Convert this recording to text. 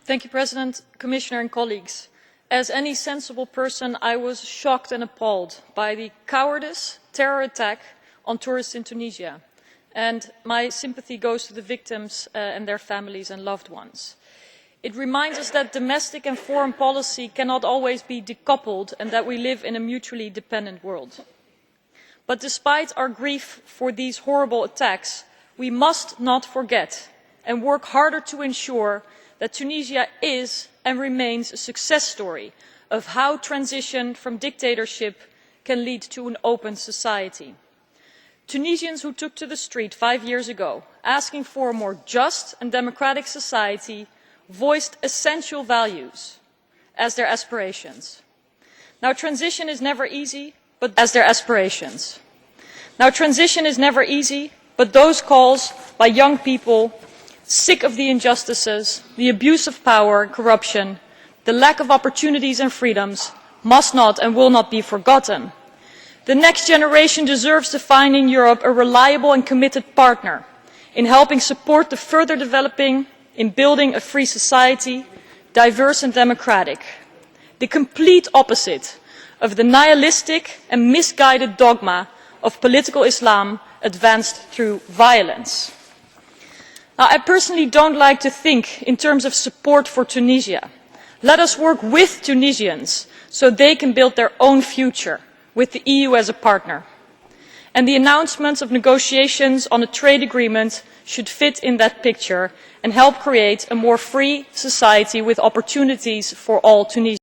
Mr President, Commissioner and colleagues, as any sensible person, I was shocked and appalled by the cowardice terror attack on tourists in Tunisia, and my sympathy goes to the victims and their families and loved ones. It reminds us that domestic and foreign policy cannot always be decoupled and that we live in a mutually dependent world. But despite our grief for these horrible attacks, we must not forget and work harder to ensure that Tunisia is and remains a success story of how transition from dictatorship can lead to an open society. Tunisians who took to the street 5 years ago asking for a more just and democratic society voiced essential values as their aspirations. Now transition is never easy, but those calls by young people sick of the injustices, the abuse of power and corruption, the lack of opportunities and freedoms must not and will not be forgotten. The next generation deserves to find in Europe a reliable and committed partner in helping support the further developing, in building a free society, diverse and democratic. The complete opposite of the nihilistic and misguided dogma of political Islam advanced through violence. Now, I personally don't like to think in terms of support for Tunisia. Let us work with Tunisians so they can build their own future with the EU as a partner. And the announcements of negotiations on a trade agreement should fit in that picture and help create a more free society with opportunities for all Tunisians.